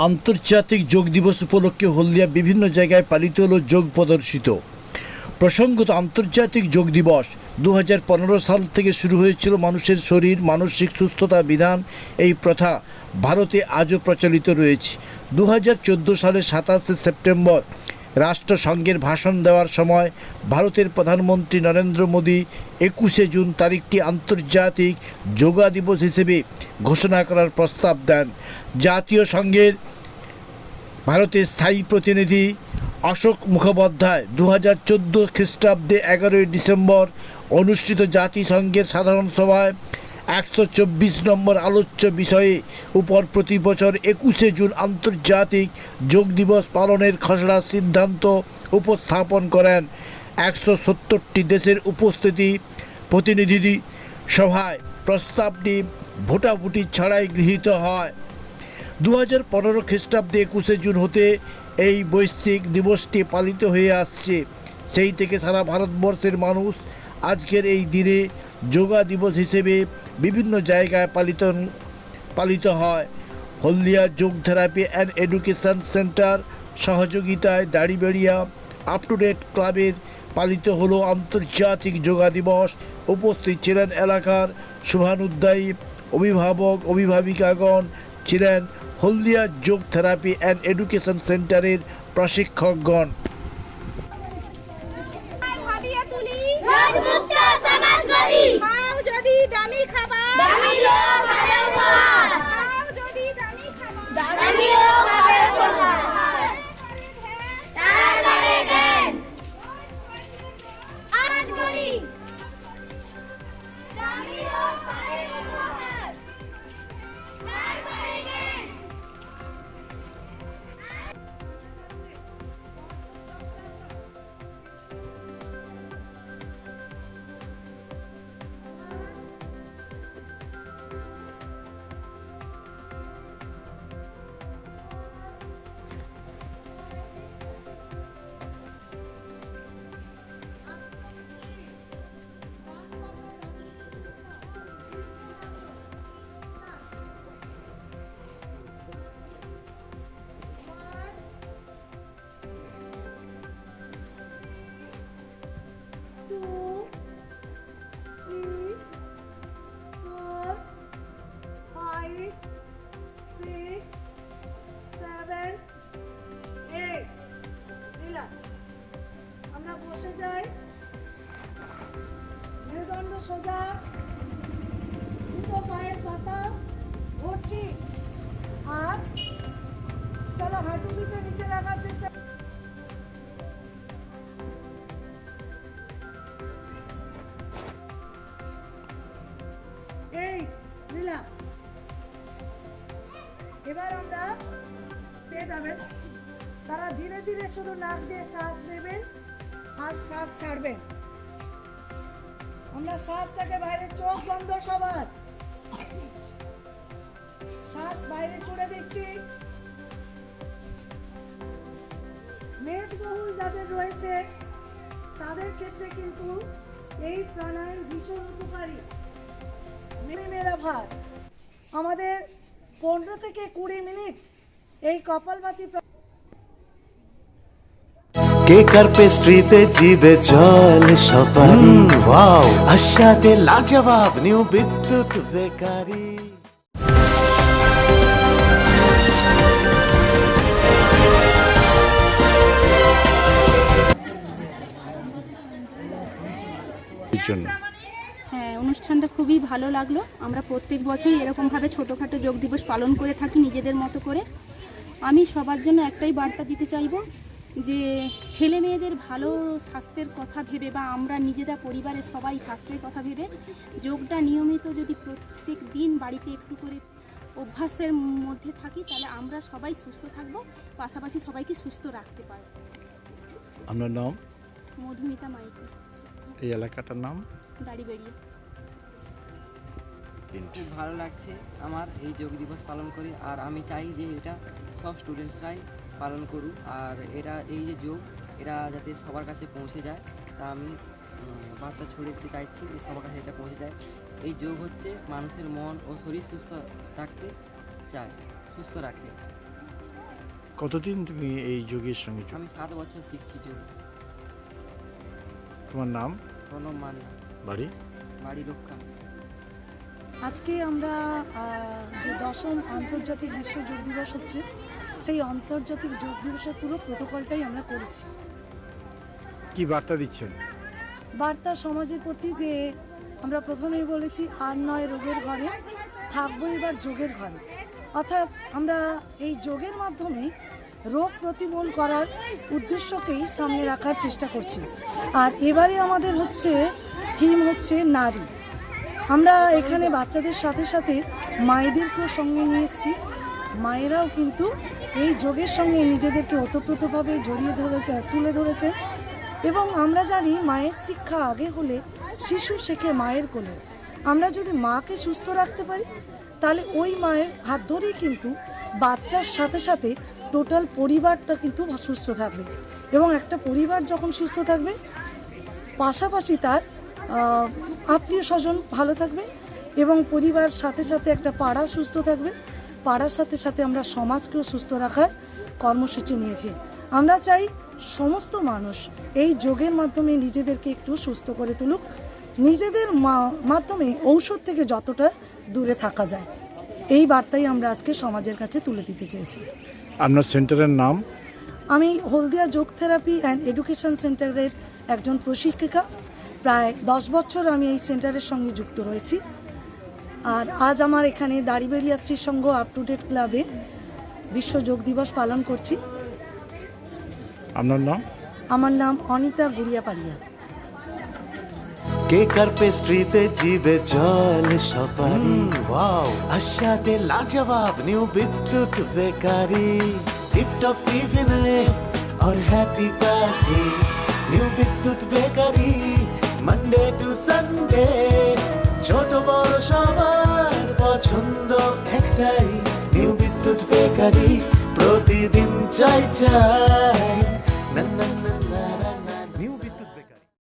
আন্তর্জাতিক যোগ দিবস উপলক্ষে হলদিয়া বিভিন্ন জায়গায় পালিত হলো যোগ প্রদর্শিত। প্রসঙ্গত আন্তর্জাতিক যোগ দিবস 2015 সাল থেকে শুরু হয়েছিল। মানুষের শরীর মানসিক সুস্থতা বিধান এই প্রথা ভারতে আজও প্রচলিত রয়েছে। 2014 সালের 27শে সেপ্টেম্বর রাষ্ট্রসংঘের ভাষণ দেওয়ার সময় ভারতের প্রধানমন্ত্রী নরেন্দ্র মোদী 21শে জুন তারিখটি আন্তর্জাতিক যোগা দিবস হিসেবে ঘোষণা করার প্রস্তাব দেন। জাতীয় সংঘের ভারতের স্থায়ী প্রতিনিধি অশোক মুখোপাধ্যায় 2014 খ্রিস্টাব্দে 11ই ডিসেম্বর অনুষ্ঠিত জাতিসংঘের সাধারণ সভায় 124 নম্বর আলোচ্য বিষয়ে উপর প্রতি বছর 21শে জুন আন্তর্জাতিক যোগ দিবস পালনের খসড়া সিদ্ধান্ত উপস্থাপন করেন। 170টি দেশের উপস্থিতি প্রতিনিধি সভায় প্রস্তাবটি ভোটাভুটি ছাড়াই গৃহীত হয়। 2015 খ্রিস্টাব্দে 21শে জুন হতে এই বৈশ্বিক দিবসটি পালিত হয়ে আসছে। সেই থেকে সারা ভারতবর্ষের মানুষ আজকের এই দিনে যোগা দিবস হিসেবে বিভিন্ন জায়গায় পালিত হয়। হলদিয়া যোগ থেরাপি অ্যান্ড এডুকেশন সেন্টার সহযোগিতায় দাড়িবেড়িয়া আপ টু ডেট ক্লাবের পালিত হলো আন্তর্জাতিক যোগা দিবস। উপস্থিত ছিলেন এলাকার শুভানুধ্যায়ী অভিভাবক অভিভাবিকাগণ, ছিলেন হলদিয়া যোগ থেরাপি অ্যান্ড এডুকেশন সেন্টারের প্রশিক্ষকগণ। আমরা বসে যাই, মেরুদণ্ড সোজা, দুটো পায়ের পাতা ধরছি, আর চলো হাঁটু দুটো নিচে রাখার চেষ্টা। এই রিল্যাক্স। এবার আমরা পেয়ে যাবেন। তারা ধীরে ধীরে শুধু নাক দিয়ে শ্বাস নেবেন আর শ্বাস ছাড়বেন। আমরা শ্বাসটাকে বাইরে, চোখ বন্ধ সবার, শ্বাস বাইরে ছুড়ে দিচ্ছি। মেদবহুল যাদের রয়েছে তাদের ক্ষেত্রে কিন্তু এই প্রাণায়াম ভীষণ উপকারী। মেরা ভাত আমাদের 15 থেকে 20 মিনিট এই কপালভাতি। কেকার পেস্ট্রিতে জিবে জল সপারি, ওয়াও আশাতে লাজবাব নিউ বিদ্যুৎ বেকারি। হ্যাঁ, অনুষ্ঠানটা খুবই ভালো লাগলো। আমরা প্রত্যেক বছরই এরকমভাবে ছোটোখাটো যোগ দিবস পালন করে থাকি নিজেদের মতো করে। আমি সবার জন্য একটাই বার্তা দিতে চাইবো যে ছেলে মেয়েদের ভালো স্বাস্থ্যের কথা ভেবে, বা আমরা নিজেরা পরিবারের সবাই স্বাস্থ্যের কথা ভেবে যোগটা নিয়মিত যদি প্রত্যেক দিন বাড়িতে একটু করে অভ্যাসের মধ্যে থাকি, তাহলে আমরা সবাই সুস্থ থাকবো, পাশাপাশি সবাইকে সুস্থ রাখতে পারবো। আপনার নাম? মধুমিতা মাইতি। এই এলাকাটার নাম? দাড়িবেড়িয়া। খুব ভালো লাগছে আমার এই যোগ দিবস পালন করে, আর আমি চাই যে এটা সব স্টুডেন্টসরাই পালন করুক, আর এই যে যোগ এটা যাতে সবার কাছে পৌঁছে যায়, তা আমি বার্তা ছড়িয়ে দিতে চাইছি যে সবার কাছে এটা পৌঁছে যায়। এই যোগ হচ্ছে মানুষের মন ও শরীর সুস্থ রাখতে চায়, সুস্থ রাখে। কতদিন তুমি এই যোগের সঙ্গে যুক্ত? আমি 7 বছর শিখছি যোগ। তোমার নাম, প্রণব মান্না, বাড়ি? বাড়ি রক্ষা। আজকে আমরা যে 10ম আন্তর্জাতিক বিশ্ব যোগ দিবস হচ্ছে, সেই আন্তর্জাতিক যোগ দিবসের পুরো প্রোটোকলটাই আমরা করেছি। কি বার্তা দিচ্ছেন? বার্তা সমাজের প্রতি যে আমরা প্রথমেই বলেছি, আর নয় রোগের ঘরে, থাকবো এবার যোগের ঘরে। অর্থাৎ আমরা এই যোগের মাধ্যমে রোগ প্রতিমূল করার উদ্দেশ্যকেই সামনে রাখার চেষ্টা করছি। আর এবারে আমাদের থিম হচ্ছে নারী। আমরা এখানে বাচ্চাদের সাথে সাথে মায়েদেরকেও সঙ্গে নিয়ে এসেছি। মায়েরাও কিন্তু এই যোগের সঙ্গে নিজেদেরকে ওতপ্রোতভাবে তুলে ধরেছে। এবং আমরা জানি মায়ের শিক্ষা আগে হলে শিশু শেখে মায়ের কোলে। আমরা যদি মাকে সুস্থ রাখতে পারি, তাহলে ওই মায়ের হাত ধরেই কিন্তু বাচ্চার সাথে সাথে টোটাল পরিবারটা কিন্তু সুস্থ থাকবে। এবং একটা পরিবার যখন সুস্থ থাকবে, পাশাপাশি তার আত্মীয় স্বজন ভালো থাকবে, এবং পরিবার সাথে সাথে একটা পাড়া সুস্থ থাকবে। পাড়ার সাথে সাথে আমরা সমাজকেও সুস্থ রাখার কর্মসূচি নিয়েছি। আমরা চাই সমস্ত মানুষ এই যোগের মাধ্যমে নিজেদেরকে একটু সুস্থ করে তুলুক, নিজেদের মাধ্যমে ঔষধ থেকে যতটা দূরে থাকা যায়, এই বার্তাই আমরা আজকে সমাজের কাছে তুলে দিতে চেয়েছি। আপনার সেন্টারের নাম? আমি হলদিয়া যোগ থেরাপি অ্যান্ড এডুকেশন সেন্টারের একজন প্রশিক্ষিকা। প্রায় 10 বছর আমি এই সেন্টারের সঙ্গে যুক্ত রয়েছি। আর আজ আমার এখানে দাড়িবেড়িয়া স্ত্রীসংঘ আপ টু ডেট ক্লাবে বিশ্ব যোগ দিবস পালন করছি। আপনার নাম? আমার নাম অনিতা গুড়িয়াপাড়িয়া। কেক আর পেস্ট্রিতে জিবে জল সপারি, ওয়াও আশাতে লাজবাব নিউ বিদ্যুৎ বেকারি, টিপটপ টিফিনে और हैप्पी पार्टी নিউ বিদ্যুৎ বেকারি, মানডে টু সানডে ছোট বড় সবার পছন্দ একটাই, নিউ বিদ্যুৎ বেকারি প্রতিদিন চাই চাই না না না।